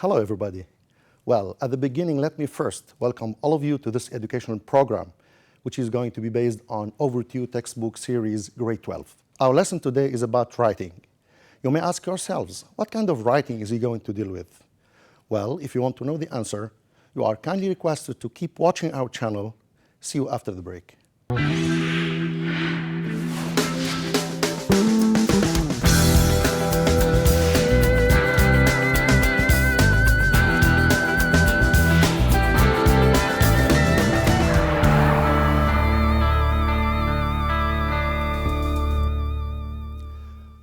Hello, everybody. Well, at the beginning, let me first welcome all of you to this educational program, which is going to be based on Overview Textbook Series Grade 12. Our lesson today is about writing. You may ask yourselves, what kind of writing is he going to deal with? Well, if you want to know the answer, you are kindly requested to keep watching our channel. See you after the break.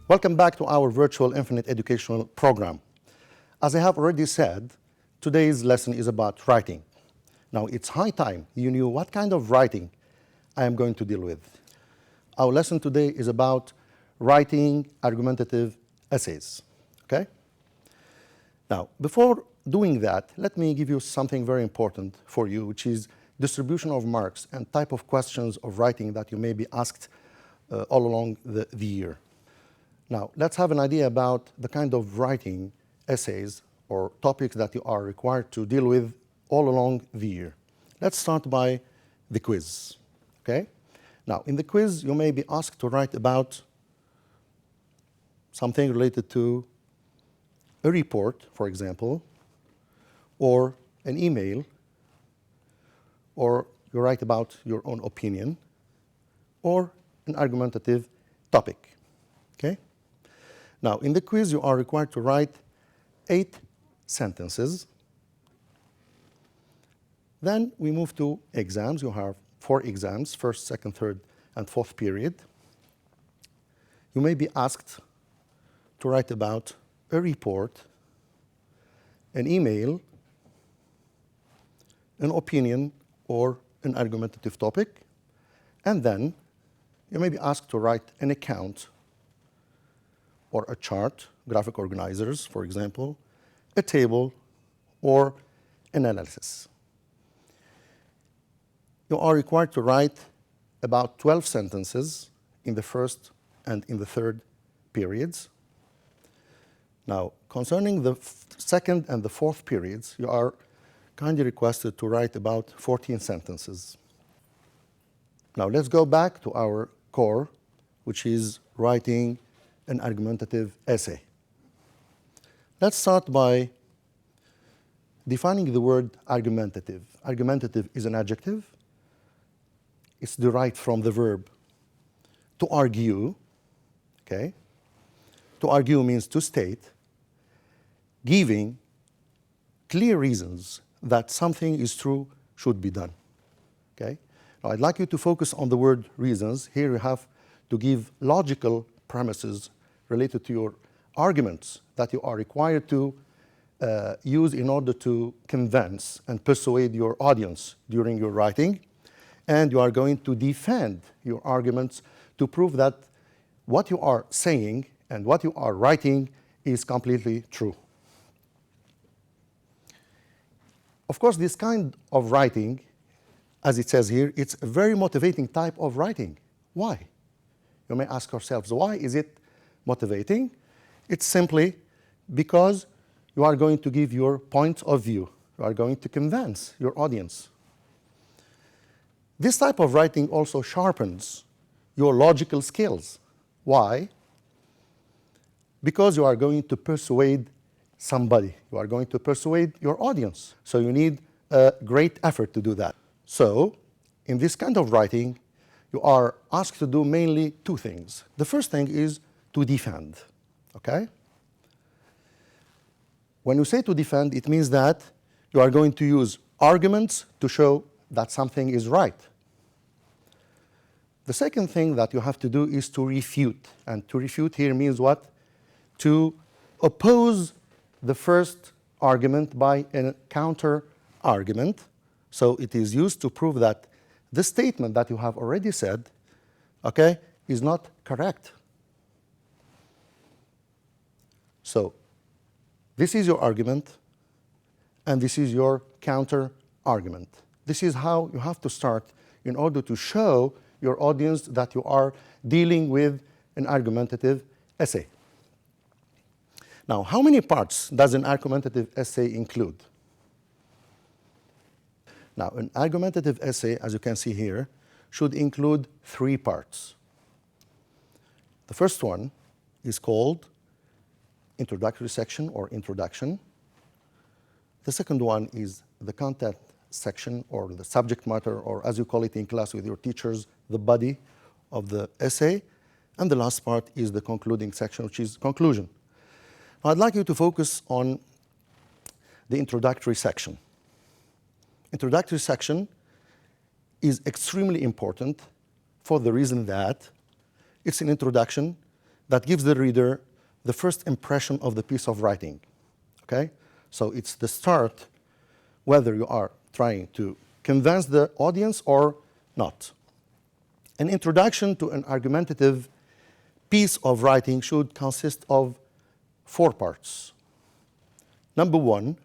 Welcome back to our virtual infinite educational program. As I have already said, today's lesson is about writing. Now, it's high time you knew what kind of writing I am going to deal with. Our lesson today is about writing argumentative essays, okay? Now, before doing that, let me give you something very important for you, which is distribution of marks and type of questions of writing that you may be asked all along the year. Now, let's have an idea about the kind of writing essays or topics that you are required to deal with all along the year. Let's start by the quiz, okay? Now, in the quiz, you may be asked to write about something related to a report, for example, or an email, or you write about your own opinion, or an argumentative topic, okay? Now, in the quiz, you are required to write 8 sentences. Then we move to exams. You have 4 exams, first, second, third, and fourth period. You may be asked to write about a report, an email, an opinion, or an argumentative topic. And then you may be asked to write an account or a chart, graphic organizers, for example, a table, or an analysis. You are required to write about 12 sentences in the first and in the third periods. Now, concerning the second and the fourth periods, you are kindly requested to write about 14 sentences. Now, let's go back to our core, which is writing an argumentative essay. Let's start by defining the word argumentative. Argumentative is an adjective. It's derived from the verb to argue, okay? To argue means to state, giving clear reasons that something is true, should be done, okay? Now, I'd like you to focus on the word reasons. Here you have to give logical premises related to your arguments that you are required to use in order to convince and persuade your audience during your writing. And you are going to defend your arguments to prove that what you are saying and what you are writing is completely true. Of course, this kind of writing, as it says here, it's a very motivating type of writing. Why? You may ask yourselves, why is it motivating? It's simply because you are going to give your point of view. You are going to convince your audience. This type of writing also sharpens your logical skills. Why? Because you are going to persuade somebody. You are going to persuade your audience. So you need a great effort to do that. So in this kind of writing, you are asked to do mainly 2 things. The first thing is to defend, okay? When you say to defend, it means that you are going to use arguments to show that something is right. The second thing that you have to do is to refute. And to refute here means what? To oppose the first argument by a counter argument. So it is used to prove that the statement that you have already said, okay, is not correct. So this is your argument, and this is your counter argument. This is how you have to start in order to show your audience that you are dealing with an argumentative essay. Now, how many parts does an argumentative essay include? Now, an argumentative essay, as you can see here, should include 3 parts. The first one is called introductory section or introduction. The second one is the content section or the subject matter, or as you call it in class with your teachers, the body of the essay. And the last part is the concluding section, which is conclusion. Now, I'd like you to focus on the introductory section. Introductory section is extremely important for the reason that it's an introduction that gives the reader the first impression of the piece of writing. Okay? So it's the start, whether you are trying to convince the audience or not. An introduction to an argumentative piece of writing should consist of 4 parts. Number 1,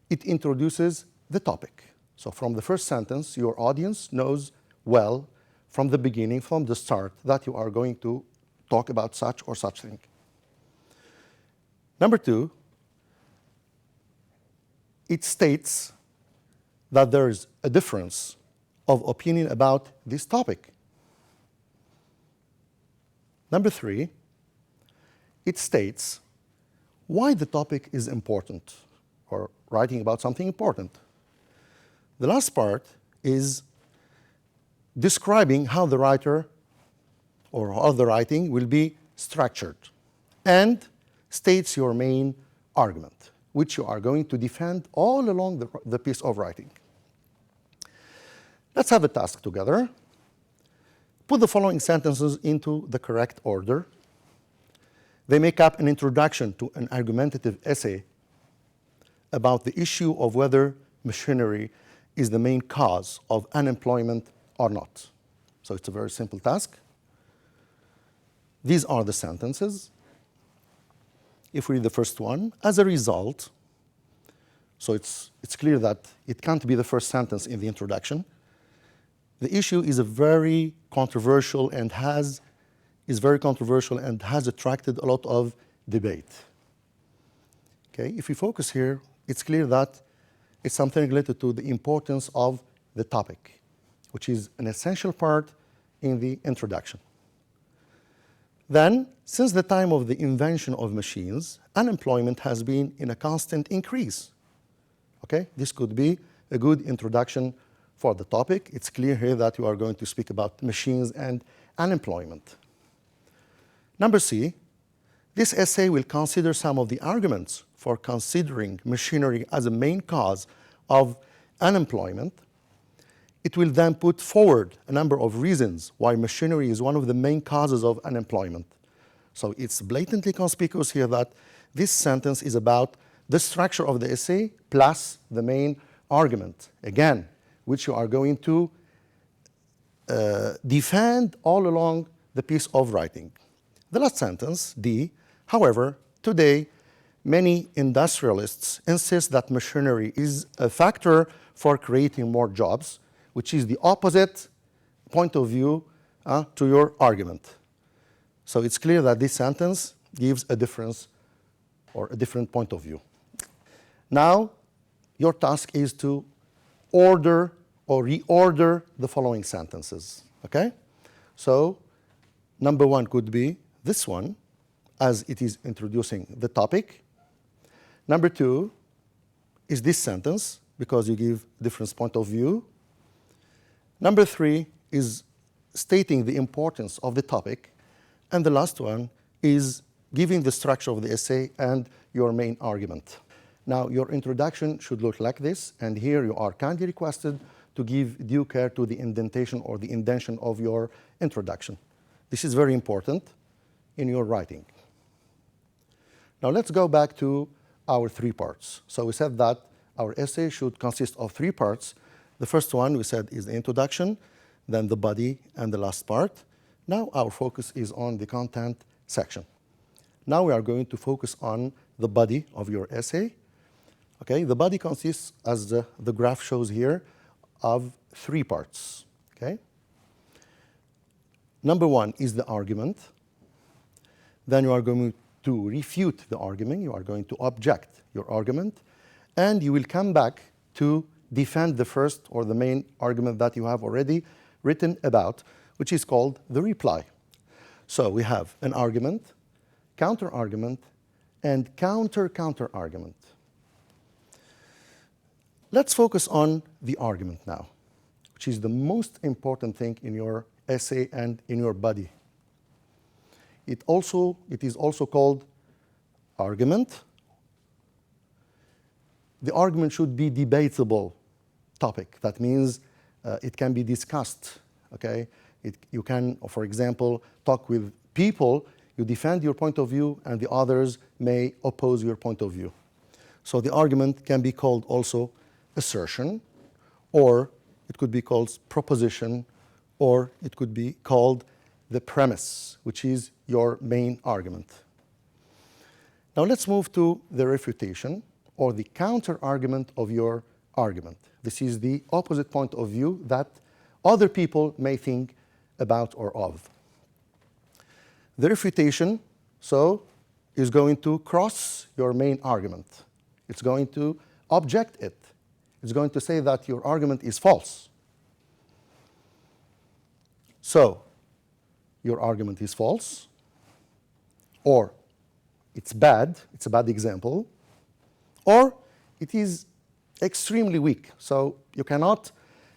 it introduces the topic. So from the first sentence, your audience knows well from the beginning, from the start, that you are going to talk about such or such thing. Number 2, it states that there is a difference of opinion about this topic. Number 3, it states why the topic is important, or writing about something important. The last part is describing how the writer or how the writing will be structured, and states your main argument, which you are going to defend all along the piece of writing. Let's have a task together. Put the following sentences into the correct order. They make up an introduction to an argumentative essay about the issue of whether machinery is the main cause of unemployment or not. So it's a very simple task. These are the sentences. If we read the first one, as a result, so it's clear that it can't be the first sentence in the introduction. The issue is very controversial and has attracted a lot of debate. Okay, if we focus here, it's clear that it's something related to the importance of the topic, which is an essential part in the introduction. Then, since the time of the invention of machines, unemployment has been in a constant increase. Okay, this could be a good introduction for the topic. It's clear here that you are going to speak about machines and unemployment. Number C, this essay will consider some of the arguments for considering machinery as a main cause of unemployment. It will then put forward a number of reasons why machinery is one of the main causes of unemployment. So it's blatantly conspicuous here that this sentence is about the structure of the essay plus the main argument, again, which you are going to defend all along the piece of writing. The last sentence, D, however, today, many industrialists insist that machinery is a factor for creating more jobs, which is the opposite point of view to your argument. So it's clear that this sentence gives a difference or a different point of view. Now, your task is to order or reorder the following sentences, okay? So, number 1 could be this one, as it is introducing the topic. Number 2 is this sentence, because you give different point of view. Number 3 is stating the importance of the topic. And the last one is giving the structure of the essay and your main argument. Now, your introduction should look like this, and here you are kindly requested to give due care to the indentation or the indentation of your introduction. This is very important in your writing. Now, let's go back to our 3 parts. So we said that our essay should consist of 3 parts. The first one we said is the introduction, then the body, and the last part. Now our focus is on the content section. Now we are going to focus on the body of your essay. Okay, the body consists, as the graph shows here, of 3 parts. Okay? Number 1 is the argument. Then you are going to refute the argument, you are going to object your argument, and you will come back to defend the first or the main argument that you have already written about, which is called the reply. So we have an argument, counter-argument, and counter-counter-argument. Let's focus on the argument now, which is the most important thing in your essay and in your body. It is also called argument. The argument should be debatable topic. That means it can be discussed, okay? You can, for example, talk with people, you defend your point of view, and the others may oppose your point of view. So the argument can be called also assertion, or it could be called proposition, or it could be called the premise, which is your main argument. Now let's move to the refutation, or the counter-argument of your argument. This is the opposite point of view that other people may think about or of. The refutation, so, is going to cross your main argument. It's going to object it. It's going to say that your argument is false. So, your argument is false, or it's bad, it's a bad example, or it is extremely weak, so you cannot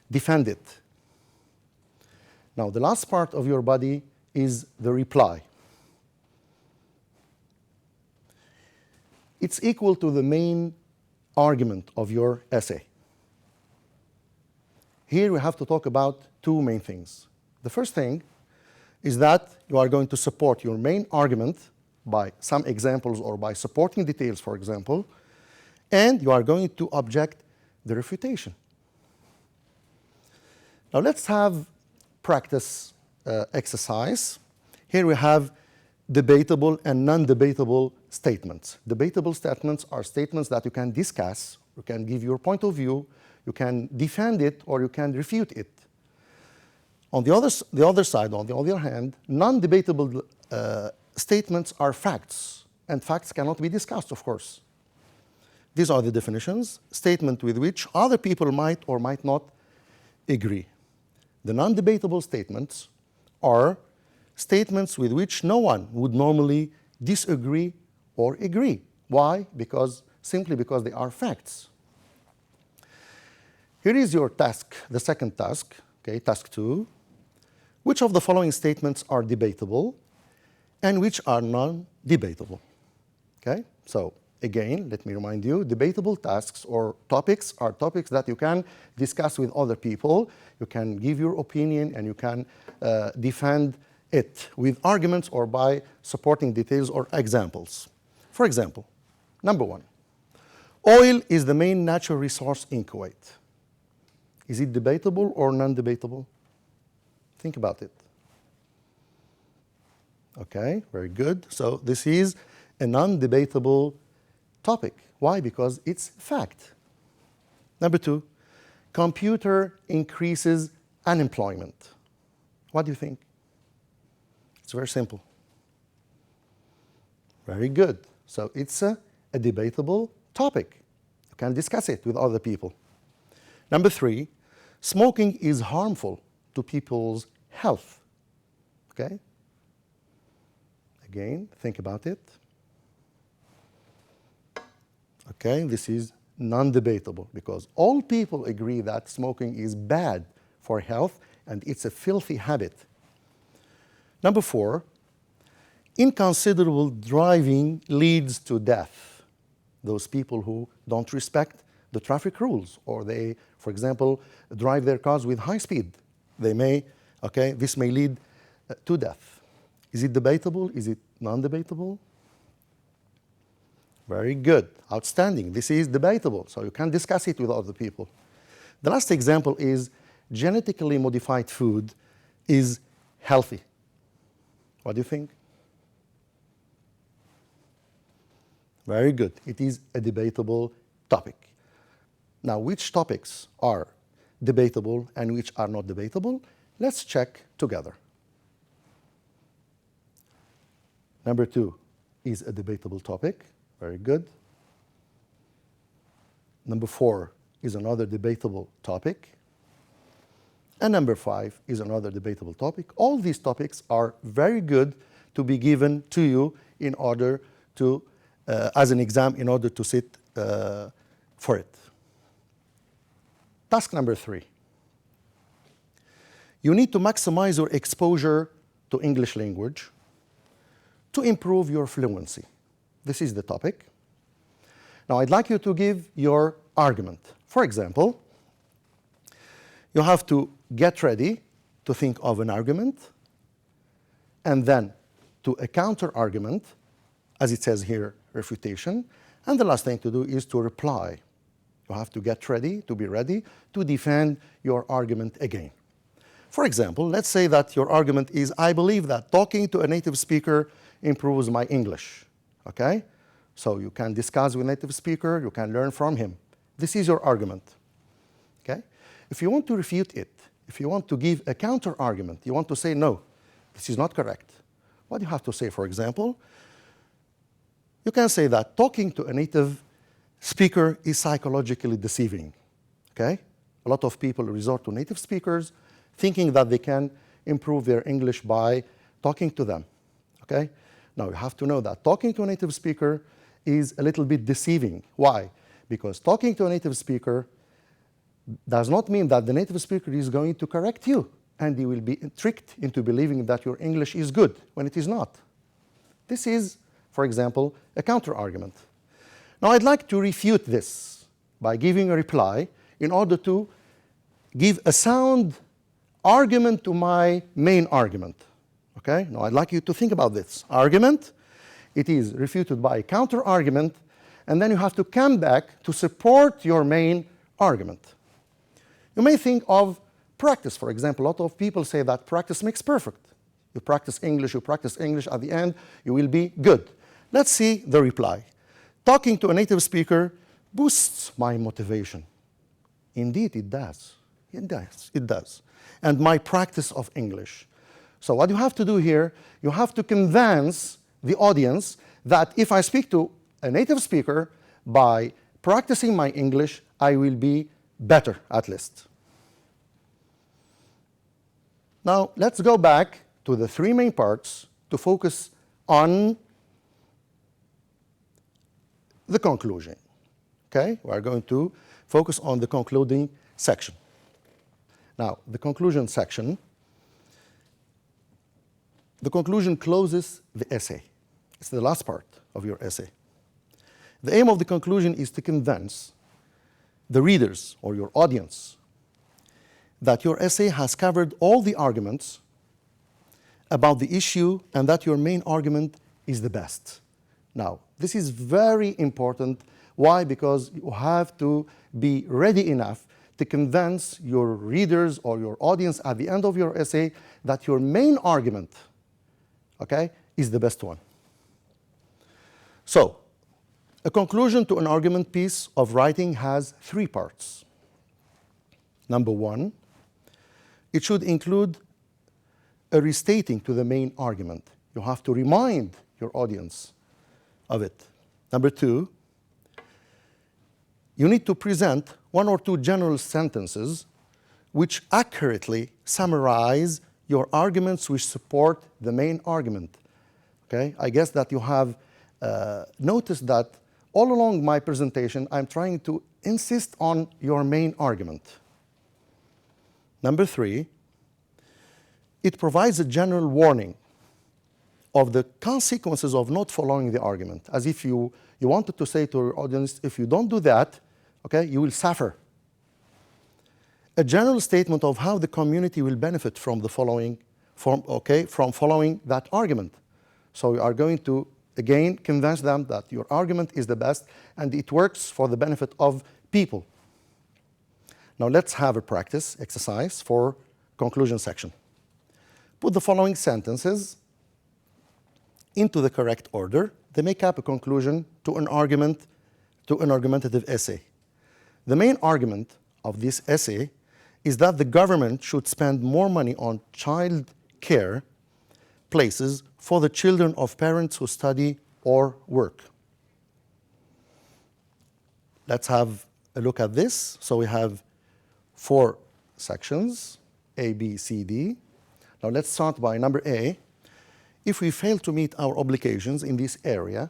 defend it. Now, the last part of your body is the reply. It's equal to the main argument of your essay. Here we have to talk about two main things. The first thing is that you are going to support your main argument by some examples or by supporting details, for example, and you are going to object the refutation. Now let's have practice exercise. Here we have debatable and non-debatable statements. Debatable statements are statements that you can discuss, you can give your point of view, you can defend it, or you can refute it. On the other side, on the other hand, non-debatable statements are facts, and facts cannot be discussed, of course. These are the definitions, statement with which other people might or might not agree. The non-debatable statements are statements with which no one would normally disagree or agree. Why? Simply because they are facts. Here is your task, the second task, okay, task 2. Which of the following statements are debatable and which are non-debatable? Okay, so again, let me remind you, debatable tasks or topics are topics that you can discuss with other people. You can give your opinion and you can defend it with arguments or by supporting details or examples. For example, number 1, oil is the main natural resource in Kuwait. Is it debatable or non-debatable? Think about it. Okay, very good. So this is a non-debatable topic. Why? Because it's fact. Number 2, computer increases unemployment. What do you think? It's very simple. Very good. So it's a debatable topic. You can discuss it with other people. Number 3, smoking is harmful to people's health. Okay? Again, think about it. Okay, this is non-debatable because all people agree that smoking is bad for health and it's a filthy habit. Number 4, inconsiderable driving leads to death. Those people who don't respect the traffic rules or they, for example, drive their cars with high speed. This may lead to death. Is it debatable? Is it non-debatable? Very good. Outstanding. This is debatable, so you can discuss it with other people. The last example is genetically modified food is healthy. What do you think? Very good. It is a debatable topic. Now, which topics are debatable and which are not debatable? Let's check together. Number 2, is a debatable topic. Very good. Number 4 is another debatable topic. And number 5 is another debatable topic. All these topics are very good to be given to you in order to, as an exam, in order to sit for it. Task number 3. You need to maximize your exposure to English language to improve your fluency. This is the topic. Now, I'd like you to give your argument. For example, you have to get ready to think of an argument, and then to a counter-argument, as it says here, refutation. And the last thing to do is to reply. You have to get ready, to be ready to defend your argument again. For example, let's say that your argument is, I believe that talking to a native speaker improves my English. Okay? So you can discuss with a native speaker, you can learn from him. This is your argument. Okay? If you want to refute it, if you want to give a counter-argument, you want to say, no, this is not correct. What do you have to say, for example? You can say that talking to a native speaker is psychologically deceiving. Okay? A lot of people resort to native speakers thinking that they can improve their English by talking to them. Okay? Now, you have to know that talking to a native speaker is a little bit deceiving. Why? Because talking to a native speaker does not mean that the native speaker is going to correct you and you will be tricked into believing that your English is good when it is not. This is, for example, a counter-argument. Now, I'd like to refute this by giving a reply in order to give a sound argument to my main argument. Okay? Now, I'd like you to think about this. Argument, it is refuted by a counter-argument, and then you have to come back to support your main argument. You may think of practice. For example, a lot of people say that practice makes perfect. You practice English, at the end, you will be good. Let's see the reply. Talking to a native speaker boosts my motivation. Indeed, it does. It does. It does. And my practice of English. So what you have to do here, you have to convince the audience that if I speak to a native speaker, by practicing my English, I will be better, at least. Now, let's go back to the 3 main parts to focus on the conclusion. Okay? We are going to focus on the concluding section. Now, the conclusion section, the conclusion closes the essay. It's the last part of your essay. The aim of the conclusion is to convince the readers or your audience that your essay has covered all the arguments about the issue and that your main argument is the best. Now, this is very important. Why? Because you have to be ready enough to convince your readers or your audience at the end of your essay that your main argument, okay, is the best one. So, a conclusion to an argument piece of writing has 3 parts. Number 1, it should include a restating to the main argument. You have to remind your audience of it. Number 2, you need to present 1 or 2 general sentences which accurately summarize your arguments which support the main argument. Okay? I guess that you have noticed that all along my presentation, I'm trying to insist on your main argument. Number 3, it provides a general warning of the consequences of not following the argument, as if you wanted to say to your audience, if you don't do that, okay, you will suffer. A general statement of how the community will benefit from the following, from following that argument. So we are going to again convince them that your argument is the best and it works for the benefit of people. Now let's have a practice exercise for conclusion section. Put the following sentences into the correct order. They make up a conclusion to an argument, to an argumentative essay. The main argument of this essay is that the government should spend more money on child care places for the children of parents who study or work. Let's have a look at this. So we have 4 sections, A, B, C, D. Now let's start by number A. If we fail to meet our obligations in this area,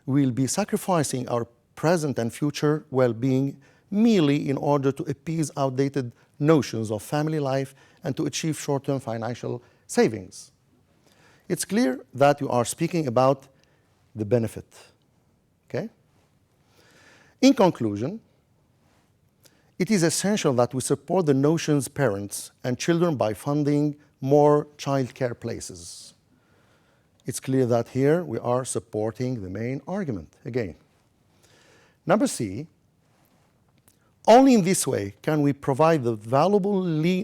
we'll be sacrificing our present and future well-being merely in order to appease outdated notions of family life and to achieve short-term financial savings. It's clear that you are speaking about the benefit. Okay? In conclusion, it is essential that we support the notions parents and children by funding more childcare places. It's clear that here we are supporting the main argument again. Number C, only in this way can we provide the valuable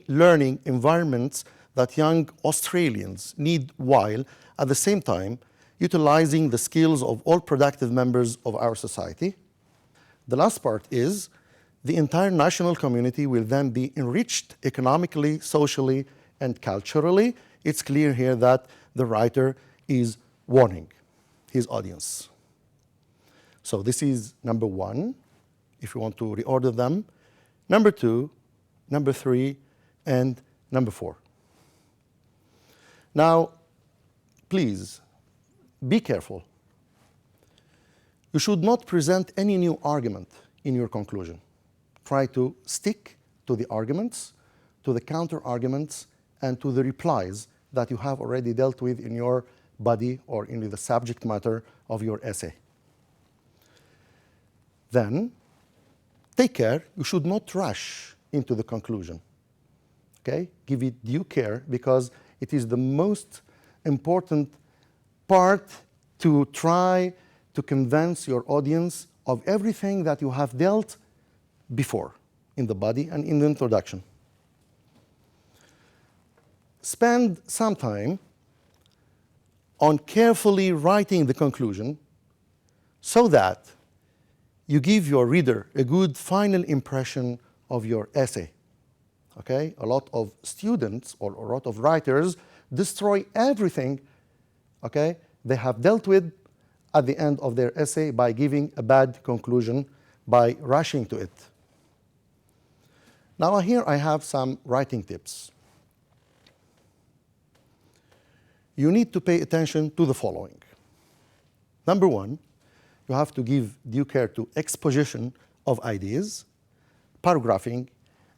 learning environments that young Australians need while at the same time utilizing the skills of all productive members of our society. The last part is the entire national community will then be enriched economically, socially, and culturally. It's clear here that the writer is warning his audience. So this is number 1, if you want to reorder them, number 2, number 3, and number 4. Now, please, be careful. You should not present any new argument in your conclusion. Try to stick to the arguments, to the counter-arguments, and to the replies that you have already dealt with in your body or in the subject matter of your essay. Then, take care, you should not rush into the conclusion. Okay? Give it due care because it is the most important part to try to convince your audience of everything that you have dealt before in the body and in the introduction. Spend some time on carefully writing the conclusion so that you give your reader a good final impression of your essay. Okay? A lot of students or a lot of writers destroy everything, okay, they have dealt with at the end of their essay by giving a bad conclusion, by rushing to it. Now here I have some writing tips. You need to pay attention to the following. Number 1, you have to give due care to exposition of ideas, paragraphing,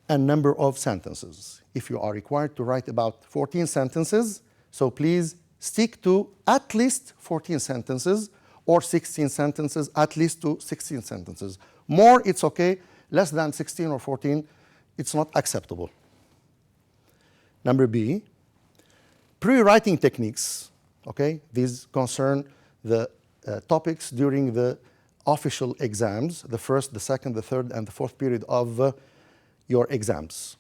and number of sentences. If you are required to write about 14 sentences, so please stick to at least 14 sentences or 16 sentences, at least to 16 sentences. More, it's okay. Less than 16 or 14, it's not acceptable. Number B, pre-writing techniques, okay? These concern the topics during the official exams, the first, the second, the third, and the fourth period of your exams.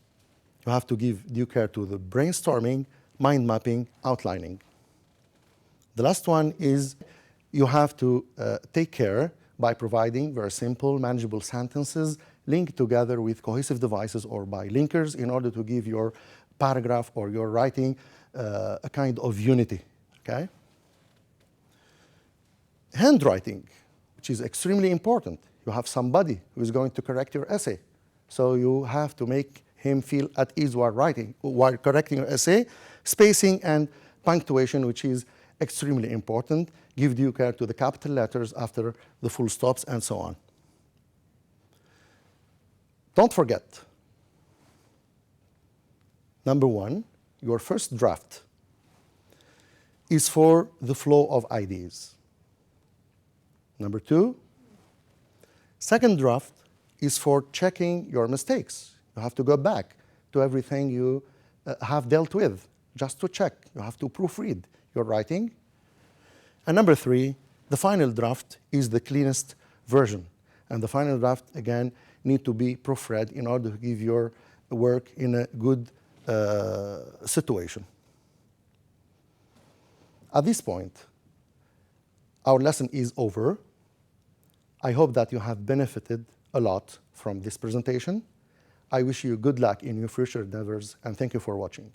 You have to give due care to the brainstorming, mind mapping, outlining. The last one is you have to take care by providing very simple, manageable sentences linked together with cohesive devices or by linkers in order to give your paragraph or your writing a kind of unity, okay? Handwriting, which is extremely important. You have somebody who is going to correct your essay. So you have to make him feel at ease while writing, while correcting your essay. Spacing and punctuation, which is extremely important. Give due care to the capital letters after the full stops and so on. Don't forget, number 1, your first draft is for the flow of ideas. Number 2, second draft is for checking your mistakes. You have to go back to everything you have dealt with just to check. You have to proofread your writing. And number 3, the final draft is the cleanest version. And the final draft, again, need to be proofread in order to give your work in a good situation. At this point, our lesson is over. I hope that you have benefited a lot from this presentation. I wish you good luck in your future endeavors, and thank you for watching.